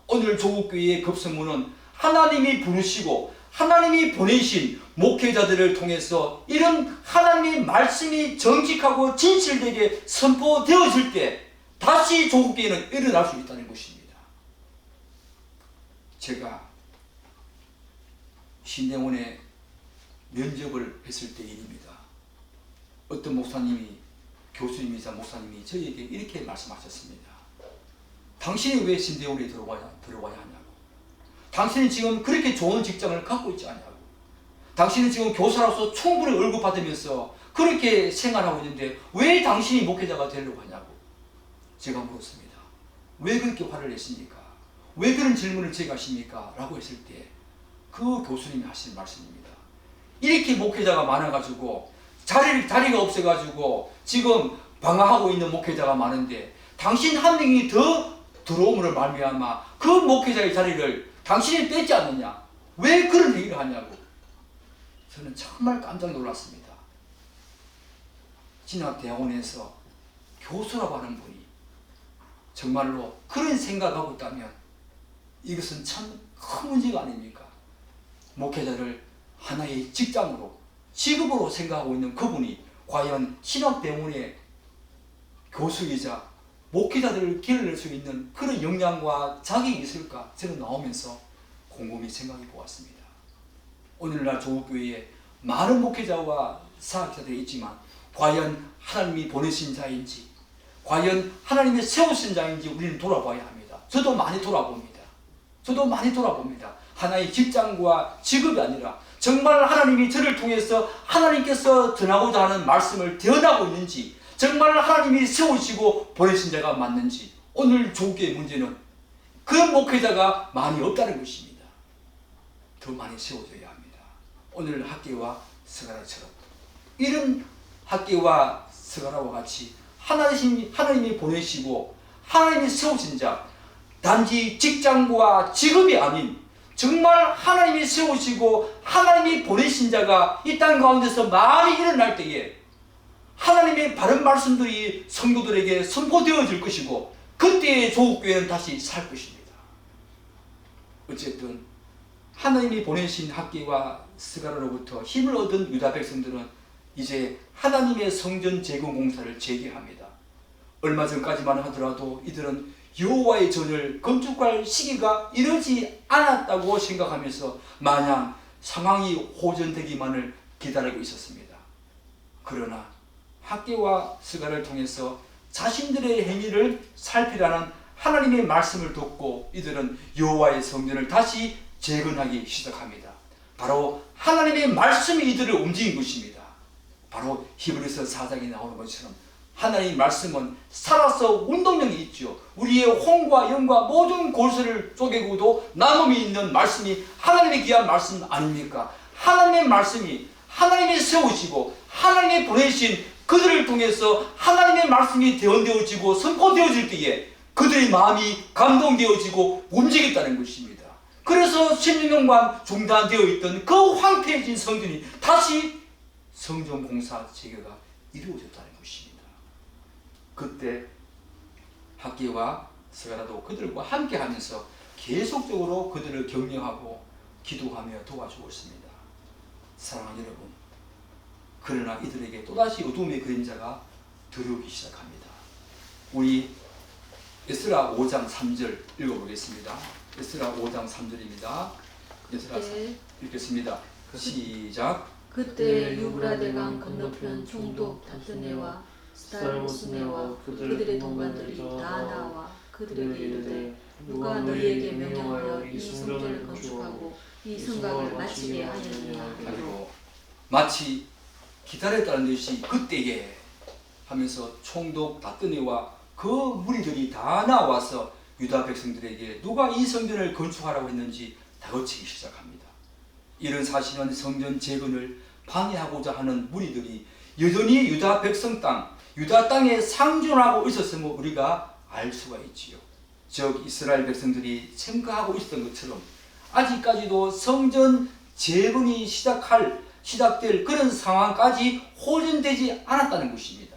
오늘 조국교회의 급성문은 하나님이 부르시고 하나님이 보내신 목회자들을 통해서 이런 하나님의 말씀이 정직하고 진실되게 선포되어질 때 다시 조국교회는 일어날 수 있다는 것입니다. 제가 신대원에 면접을 했을 때 일입니다. 어떤 목사님이, 교수님이자 목사님이 저희에게 이렇게 말씀하셨습니다. 당신이 왜 신대원에 들어와야 하냐고. 당신은 지금 그렇게 좋은 직장을 갖고 있지 않냐고. 당신은 지금 교사로서 충분히 월급 받으면서 그렇게 생활하고 있는데 왜 당신이 목회자가 되려고 하냐고. 제가 물었습니다. 왜 그렇게 화를 냈습니까? 왜 그런 질문을 제가 하십니까? 라고 했을 때 그 교수님이 하신 말씀입니다. 이렇게 목회자가 많아가지고 자리가 없어가지고 지금 방황하고 있는 목회자가 많은데 당신 한 명이 더 들어옴으로 말미암아 그 목회자의 자리를 당신이 뺏지 않느냐? 왜 그런 얘기를 하냐고. 저는 정말 깜짝 놀랐습니다. 진학대학원에서 교수라고 하는 분이 정말로 그런 생각하고 있다면 이것은 참 큰 문제가 아닙니까? 목회자를 하나의 직장으로, 직업으로 생각하고 있는 그분이 과연 신학대학원의 교수이자 목회자들을 기르는 수 있는 그런 역량과 자격이 있을까? 저는 나오면서 곰곰이 생각해 보았습니다. 오늘날 조국교회에 많은 목회자와 사역자들이 있지만 과연 하나님이 보내신 자인지, 과연 하나님이 세우신 자인지 우리는 돌아봐야 합니다. 저도 많이 돌아봅니다. 하나의 직장과 직업이 아니라 정말 하나님이 저를 통해서 하나님께서 전하고자 하는 말씀을 대언하고 있는지, 정말 하나님이 세우시고 보내신 자가 맞는지, 오늘 조국교회의 문제는 그 목회자가 많이 없다는 것입니다. 더 많이 세워져야 합니다. 오늘 학계와 스가랴처럼 이런 학계와 스가랴와 같이 하나님이 보내시고 하나님이 세우신 자, 단지 직장과 직업이 아닌 정말 하나님이 세우시고 하나님이 보내신 자가 이 땅 가운데서 많이 일어날 때에 하나님의 바른 말씀들이 성도들에게 선포되어질 것이고 그때의 조국교회는 다시 살 것입니다. 어쨌든 하나님이 보내신 학계와 스가랴로부터 힘을 얻은 유다 백성들은 이제 하나님의 성전 재건 공사를 재개합니다. 얼마 전까지만 하더라도 이들은 여호와의 전을 건축할 시기가 이르지 않았다고 생각하면서 마냥 상황이 호전되기만을 기다리고 있었습니다. 그러나 학계와 스가랴를 통해서 자신들의 행위를 살피라는 하나님의 말씀을 듣고 이들은 여호와의 성전을 다시 재건하기 시작합니다. 바로 하나님의 말씀이 이들을 움직인 것입니다. 바로 히브리서 4장에 나오는 것처럼 하나님의 말씀은 살아서 운동력이 있죠. 우리의 혼과 영과 모든 골수를 쪼개고도 남음이 있는 말씀이 하나님의 귀한 말씀 아닙니까? 하나님의 말씀이 하나님이 세우시고 하나님이 보내신 그들을 통해서 하나님의 말씀이 대언되어지고 선포되어질 때에 그들의 마음이 감동되어지고 움직였다는 것입니다. 그래서 16년간 중단되어 있던 그 황폐해진 성전이 다시 성전 공사 재개가 이루어졌다는 것입니다. 그때 학계와 스가랴도 그들과 함께 하면서 계속적으로 그들을 격려하고 기도하며 도와주었습니다. 사랑하는 여러분, 그러나 이들에게 또다시 어둠의 그림자가 들어오기 시작합니다. 우리 에스라 5장 3절 읽어보겠습니다. 에스라 5장 3절입니다. 에스라 읽겠습니다. 시작. 그때 유브라데강 건너편 총독 다스네와 스달보스네와 그들의 동관들이 다 나와 그들에게 이르되 누가 너희에게 명령하여 이 성전을 건축하고 이 성곽을 마치게 하였느냐 그리고 마치 기다렸다는 듯이 그때에 하면서 총독 다스네와 그 무리들이 다 나와서 유다 백성들에게 누가 이 성전을 건축하라고 했는지 다그치기 시작합니다. 이런 사실은 성전 재건을 방해하고자 하는 무리들이 여전히 유다 백성 땅, 유다 땅에 상존하고 있었음을 우리가 알 수가 있지요. 즉 이스라엘 백성들이 생각하고 있었던 것처럼 아직까지도 성전 재건이 시작될 그런 상황까지 호전되지 않았다는 것입니다.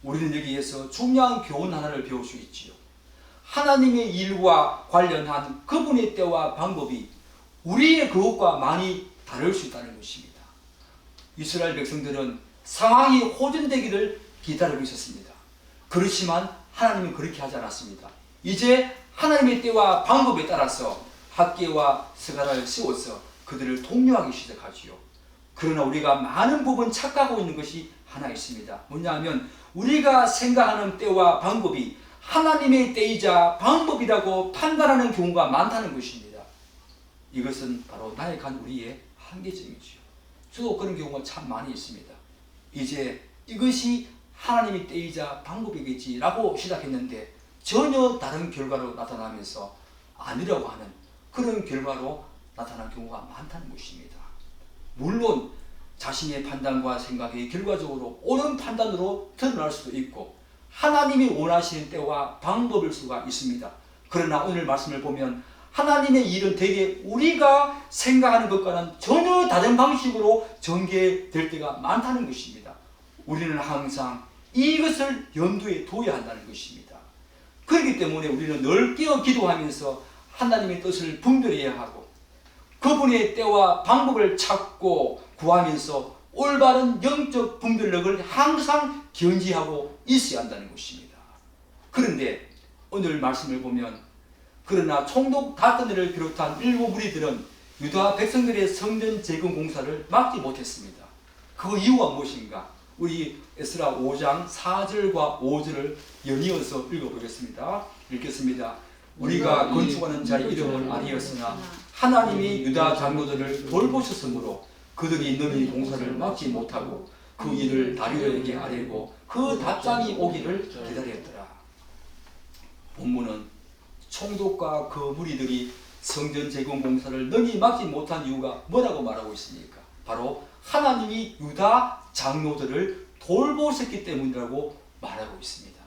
우리는 여기에서 중요한 교훈 하나를 배울 수 있지요. 하나님의 일과 관련한 그분의 때와 방법이 우리의 그것과 많이 다를 수 있다는 것입니다. 이스라엘 백성들은 상황이 호전되기를 기다리고 있었습니다. 그렇지만 하나님은 그렇게 하지 않았습니다. 이제 하나님의 때와 방법에 따라서 학계와 스가랴를 세워서 그들을 독려하기 시작하지요. 그러나 우리가 많은 부분 착각하고 있는 것이 하나 있습니다. 뭐냐면 우리가 생각하는 때와 방법이 하나님의 때이자 방법이라고 판단하는 경우가 많다는 것입니다. 이것은 바로 나약한 우리의 한계점이죠. 저도 그런 경우가 참 많이 있습니다. 이제 이것이 하나님의 때이자 방법이겠지라고 시작했는데 전혀 다른 결과로 나타나면서 아니라고 하는 그런 결과로 나타난 경우가 많다는 것입니다. 물론 자신의 판단과 생각이 결과적으로 옳은 판단으로 드러날 수도 있고 하나님이 원하시는 때와 방법일 수가 있습니다. 그러나 오늘 말씀을 보면 하나님의 일은 대개 우리가 생각하는 것과는 전혀 다른 방식으로 전개될 때가 많다는 것입니다. 우리는 항상 이것을 염두에 둬야 한다는 것입니다. 그렇기 때문에 우리는 늘 깨어 기도하면서 하나님의 뜻을 분별해야 하고 그분의 때와 방법을 찾고 구하면서 올바른 영적 분별력을 항상 견지하고 있어야 한다는 것입니다. 그런데 오늘 말씀을 보면 그러나 총독 다스네를 비롯한 일부 무리들은 유다 백성들의 성전 재건 공사를 막지 못했습니다. 그 이유가 무엇인가? 우리 에스라 5장 4절과 5절을 연이어서 읽어보겠습니다. 읽겠습니다. 우리가 건축하는 자의 이름을 아니었으나 하나님이 유다 장로들을 돌보셨으므로 그들이 너희 공사를 막지 못하고 그 일을 다리오에게 아뢰고 그 답장이 오기를 기다렸더라. 본문은 총독과 그 무리들이 성전 재건 공사를 능히 막지 못한 이유가 뭐라고 말하고 있습니까? 바로 하나님이 유다 장로들을 돌보셨기 때문이라고 말하고 있습니다.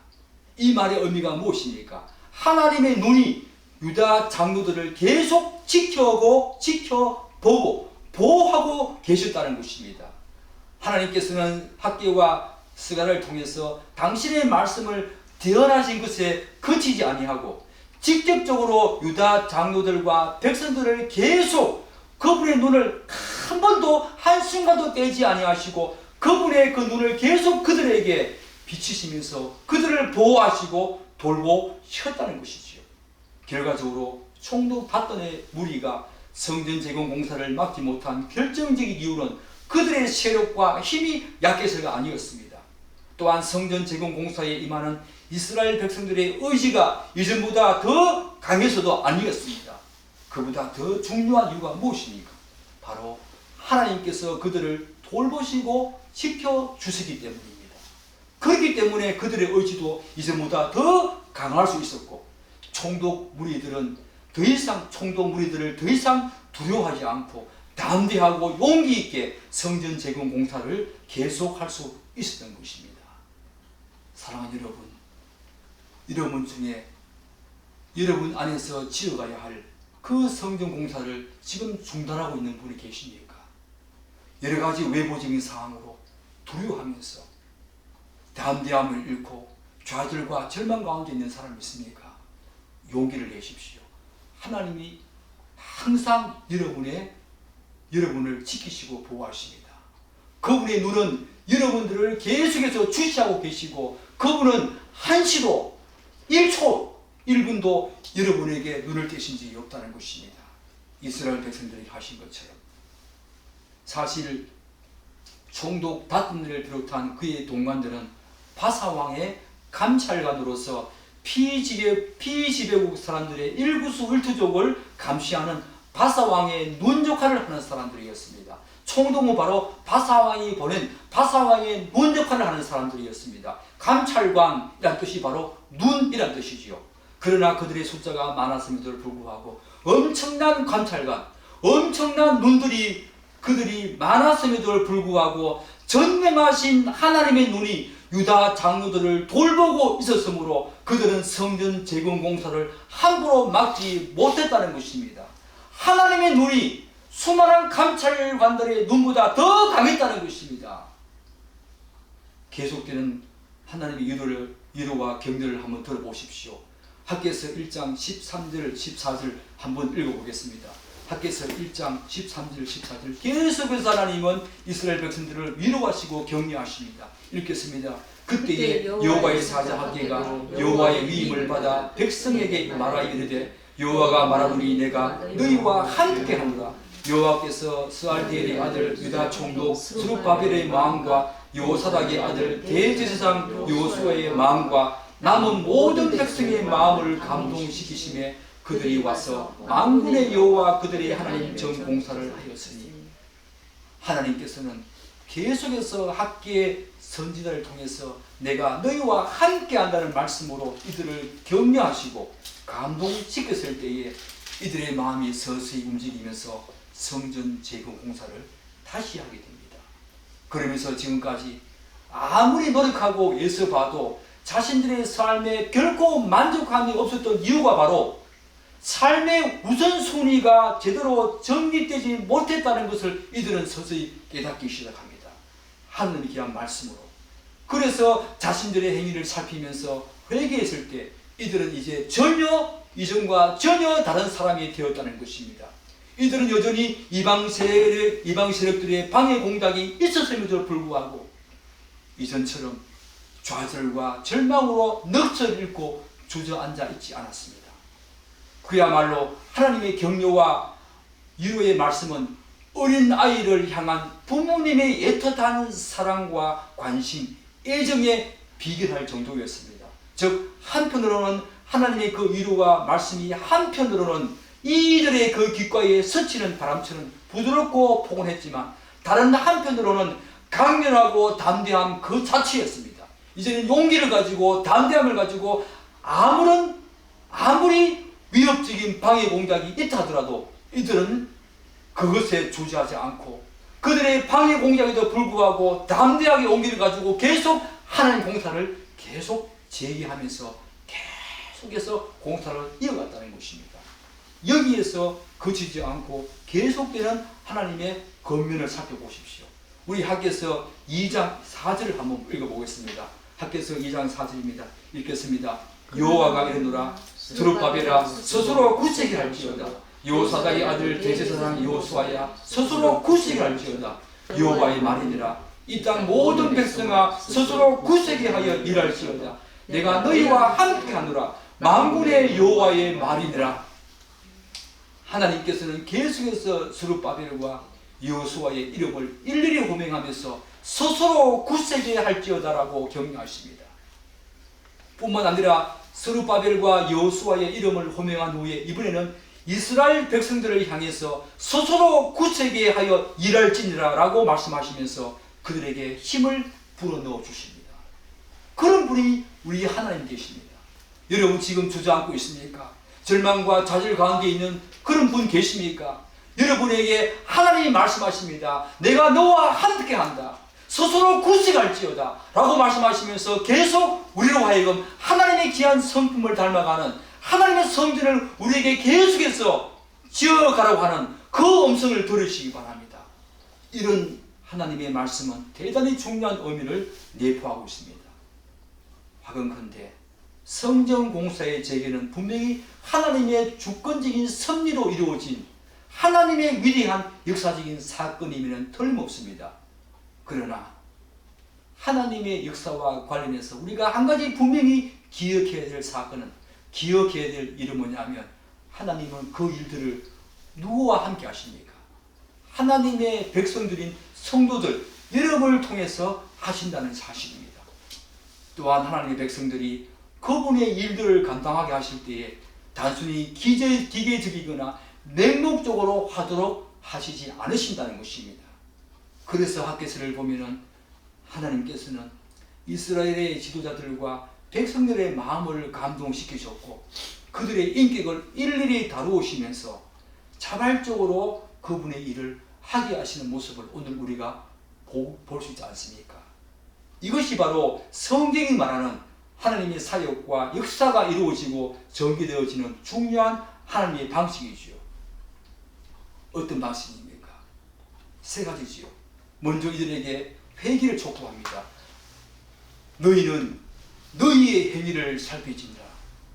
이 말의 의미가 무엇입니까? 하나님의 눈이 유다 장로들을 계속 지켜보고 보호하고 계셨다는 것입니다. 하나님께서는 학개와 스가를 통해서 당신의 말씀을 대언하신 것에 그치지 아니하고 직접적으로 유다 장로들과 백성들을 계속 그분의 눈을 한 번도 한순간도 떼지 아니하시고 그분의 그 눈을 계속 그들에게 비치시면서 그들을 보호하시고 돌보셨다는 것이지요. 결과적으로 총독 다스네 무리가 성전 재건 공사를 막지 못한 결정적인 이유는 그들의 세력과 힘이 약해서가 아니었습니다. 또한 성전 재건 공사에 임하는 이스라엘 백성들의 의지가 이전보다 더 강해서도 아니었습니다. 그보다 더 중요한 이유가 무엇입니까? 바로 하나님께서 그들을 돌보시고 지켜주시기 때문입니다. 그렇기 때문에 그들의 의지도 이전보다 더 강할 수 있었고 총독 무리들을 더 이상 두려워하지 않고 담대하고 용기 있게 성전 재건 공사를 계속할 수 있었던 것입니다. 사랑하는 여러분 중에 여러분 안에서 지어가야 할 그 성전 공사를 지금 중단하고 있는 분이 계십니까? 여러 가지 외부적인 상황으로 두려워하면서 담대함을 잃고 좌절과 절망 가운데 있는 사람이 있습니까? 용기를 내십시오. 하나님이 항상 여러분을 지키시고 보호하십니다. 그분의 눈은 여러분들을 계속해서 주시하고 계시고 그분은 한시도 1초 1분도 여러분에게 눈을 떼신 적이 없다는 것입니다. 이스라엘 백성들이 하신 것처럼. 사실 총독 다스네를 비롯한 그의 동관들은 바사왕의 감찰관으로서 피지배국 사람들의 일구수일투족을 감시하는 바사왕의 눈 역할을 하는 사람들이었습니다. 총독은 바로 바사왕이 보낸 바사왕의 눈 역할을 하는 사람들이었습니다. 감찰관이란 뜻이 바로 눈이란 뜻이지요. 그러나 그들의 숫자가 많았음에도 불구하고 엄청난 감찰관, 엄청난 눈들이 그들이 많았음에도 불구하고 전능하신 하나님의 눈이 유다 장로들을 돌보고 있었으므로 그들은 성전 재건 공사를 함부로 막지 못했다는 것입니다. 하나님의 눈이 수많은 감찰관들의 눈보다 더 강했다는 것입니다. 계속되는 하나님의 위로와 격려를 한번 들어보십시오. 학개서 1장 13절 14절 한번 읽어보겠습니다. 학개서 1장 13절 14절 계속해서 하나님은 이스라엘 백성들을 위로하시고 격려하십니다. 읽겠습니다. 그때에 여호와의 사자 학개가 여호와의 위임을 받아 백성에게 말하 이르되 여호와가 말하노니 내가 너희와 함께하노라. 여호와께서 스알디엘의 아들 유다 총독 스룹바벨의 마음과 여호사닥의 아들 대제사장 여호수아의 마음과 남은 모든 백성의 마음을 감동시키심에 그들이 와서 만군의 여호와 그들의 하나님 전공사를 하였으니 하나님께서는 계속해서 학계의 선지자를 통해서 내가 너희와 함께 한다는 말씀으로 이들을 격려하시고 감동시켰을 때에 이들의 마음이 서서히 움직이면서 성전 재건 공사를 다시 하게 됩니다. 그러면서 지금까지 아무리 노력하고 애써봐도 자신들의 삶에 결코 만족함이 없었던 이유가 바로 삶의 우선순위가 제대로 정립되지 못했다는 것을 이들은 서서히 깨닫기 시작합니다. 하느님의 귀한 말씀으로. 그래서 자신들의 행위를 살피면서 회개했을 때 이들은 이제 전혀 이전과 전혀 다른 사람이 되었다는 것입니다. 이들은 여전히 이방 세력들의 방해 공작이 있었음에도 불구하고 이전처럼 좌절과 절망으로 넋을 잃고 주저앉아 있지 않았습니다. 그야말로 하나님의 격려와 위로의 말씀은 어린 아이를 향한 부모님의 애틋한 사랑과 관심, 애정에 비견할 정도였습니다. 즉 한편으로는 하나님의 그 위로와 말씀이 한편으로는 이들의 그 귓가에 스치는 바람처럼 부드럽고 포근했지만 다른 한편으로는 강렬하고 담대함 그 자체였습니다. 이제는 용기를 가지고 담대함을 가지고 아무리 위협적인 방해 공작이 있다 하더라도 이들은 그것에 주저하지 않고 그들의 방해 공작에도 불구하고 담대하게 용기를 가지고 계속 하나님 공사를 계속 재개하면서 계속해서 공사를 이어갔다는 것입니다. 여기에서 그치지 않고 계속되는 하나님의 권면을 살펴보십시오. 우리 학개서 2장 4절을 한번 읽어보겠습니다. 학개서 2장 4절입니다. 읽겠습니다. 여호와가 이르노라 스룹바벨아 스스로 굳세게 할지어다. 여호사닥의 아들 대제사장 여호수아야 스스로 굳세게 할지어다. 여호와의 말이니라. 이 땅 모든 백성아 스스로 굳세게 하여 일할지어다. 내가 너희와 함께하노라. 만군의 여호와의 말이니라. 하나님께서는 계속해서 스룹바벨과 여호수아의 이름을 일일이 호명하면서 스스로 굳세게 할지어다라고 격려하십니다. 뿐만 아니라 스룹바벨과 여호수아의 이름을 호명한 후에 이번에는 이스라엘 백성들을 향해서 스스로 굳세게 하여 일할지니라 라고 말씀하시면서 그들에게 힘을 불어넣어 주십니다. 그런 분이 우리 하나님 계십니다. 여러분 지금 주저앉고 있습니까? 절망과 좌절 가운데 있는 그런 분 계십니까? 여러분에게 하나님이 말씀하십니다. 내가 너와 함께한다. 스스로 굳세갈지어다 라고 말씀하시면서 계속 우리로 하여금 하나님의 귀한 성품을 닮아가는 하나님의 성전을 우리에게 계속해서 지어가라고 하는 그 음성을 들으시기 바랍니다. 이런 하나님의 말씀은 대단히 중요한 의미를 내포하고 있습니다. 화근컨대 성전 공사의 재개는 분명히 하나님의 주권적인 섭리로 이루어진 하나님의 위대한 역사적인 사건이면 틀림없습니다. 그러나 하나님의 역사와 관련해서 우리가 한 가지 분명히 기억해야 될 사건은, 기억해야 될 일은 뭐냐면 하나님은 그 일들을 누구와 함께 하십니까? 하나님의 백성들인 성도들 여러분을 통해서 하신다는 사실입니다. 또한 하나님의 백성들이 그분의 일들을 감당하게 하실 때에 단순히 기계적이거나 맹목적으로 하도록 하시지 않으신다는 것입니다. 그래서 학개서를 보면은 하나님께서는 이스라엘의 지도자들과 백성들의 마음을 감동시키셨고 그들의 인격을 일일이 다루시면서 자발적으로 그분의 일을 하게 하시는 모습을 오늘 우리가 볼 수 있지 않습니까? 이것이 바로 성경이 말하는 하나님의 사역과 역사가 이루어지고 전개되어지는 중요한 하나님의 방식이지요. 어떤 방식입니까? 세 가지지요. 먼저 이들에게 회개를 촉구합니다. 너희는 너희의 행위를 살피지니라.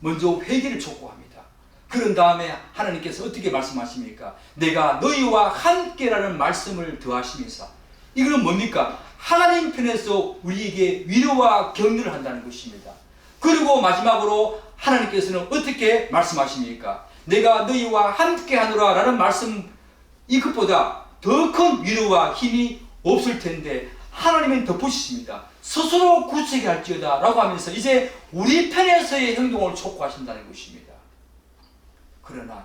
먼저 회개를 촉구합니다. 그런 다음에 하나님께서 어떻게 말씀하십니까? 내가 너희와 함께라는 말씀을 더하시면서 이거는 뭡니까? 하나님 편에서 우리에게 위로와 격려를 한다는 것입니다. 그리고 마지막으로 하나님께서는 어떻게 말씀하십니까? 내가 너희와 함께하노라 라는 말씀, 이것보다 더 큰 위로와 힘이 없을 텐데 하나님은 덧붙이십니다. 스스로 굳세게 할지어다 라고 하면서 이제 우리 편에서의 행동을 촉구하신다는 것입니다. 그러나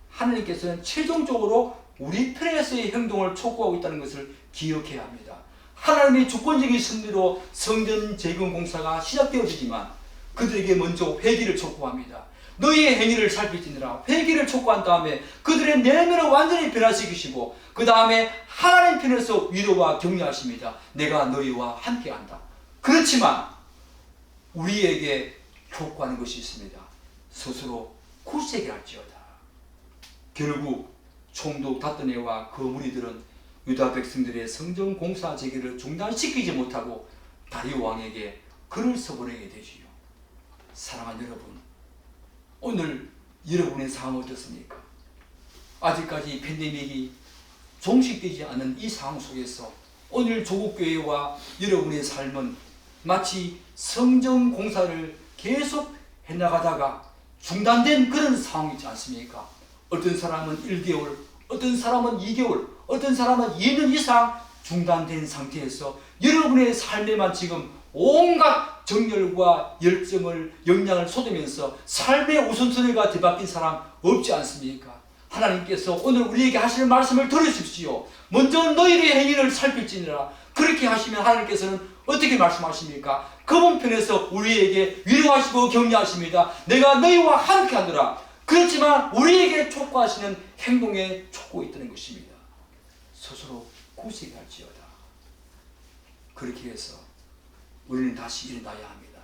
하나님께서는 최종적으로 우리 편에서의 행동을 촉구하고 있다는 것을 기억해야 합니다. 하나님의 주권적인 섭리로 성전 재건 공사가 시작되어지지만 그들에게 먼저 회개를 촉구합니다. 너희의 행위를 살피지니라. 회개를 촉구한 다음에 그들의 내면을 완전히 변화시키시고 그 다음에 하나님 편에서 위로와 격려하십니다. 내가 너희와 함께한다. 그렇지만 우리에게 촉구하는 것이 있습니다. 스스로 굳세게 할지어다. 결국 총독 다드네와 그 무리들은 유다 백성들의 성전 공사 재개를 중단시키지 못하고 다리오 왕에게 글을 써보내게 되지요. 사랑하는 여러분, 오늘 여러분의 상황은 어떻습니까? 아직까지 팬데믹이 종식되지 않은 이 상황 속에서 오늘 조국교회와 여러분의 삶은 마치 성전 공사를 계속 해나가다가 중단된 그런 상황이지 않습니까? 어떤 사람은 1개월, 어떤 사람은 2개월, 어떤 사람은 2년 이상 중단된 상태에서 여러분의 삶에만 지금 온갖 정열과 열정을, 역량을 쏟으면서 삶의 우선순위가 뒤바뀐 사람 없지 않습니까? 하나님께서 오늘 우리에게 하시는 말씀을 들으십시오. 먼저 너희의 행위를 살필지니라. 그렇게 하시면 하나님께서는 어떻게 말씀하십니까? 그분 편에서 우리에게 위로하시고 격려하십니다. 내가 너희와 함께하노라. 그렇지만 우리에게 촉구하시는 행동에 촉구가 있다는 것입니다. 스스로 굳세게 할지어다. 그렇게 해서 우리는 다시 일어나야 합니다.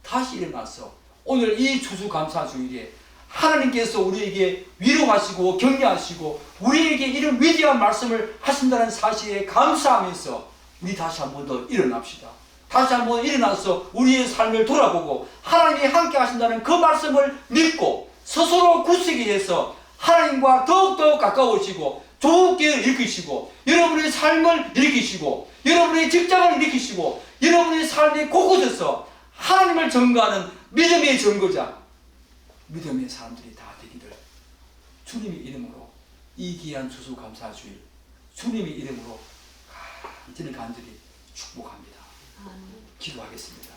다시 일어나서 오늘 이 추수감사주일에 하나님께서 우리에게 위로하시고 격려하시고 우리에게 이런 위대한 말씀을 하신다는 사실에 감사하면서 우리 다시 한 번 더 일어납시다. 다시 한 번 일어나서 우리의 삶을 돌아보고 하나님이 함께 하신다는 그 말씀을 믿고 스스로 굳세게 해서 하나님과 더욱더 가까워지고 좋은 길을 일으키시고 여러분의 삶을 일으키시고 여러분의 직장을 일으키시고 여러분의 삶의 곳곳에서 하나님을 증거하는 믿음의 증거자, 믿음의 사람들이 다 되기를 주님의 이름으로 이 귀한 추수감사주일 주님의 이름으로 간절히 축복합니다. 기도하겠습니다.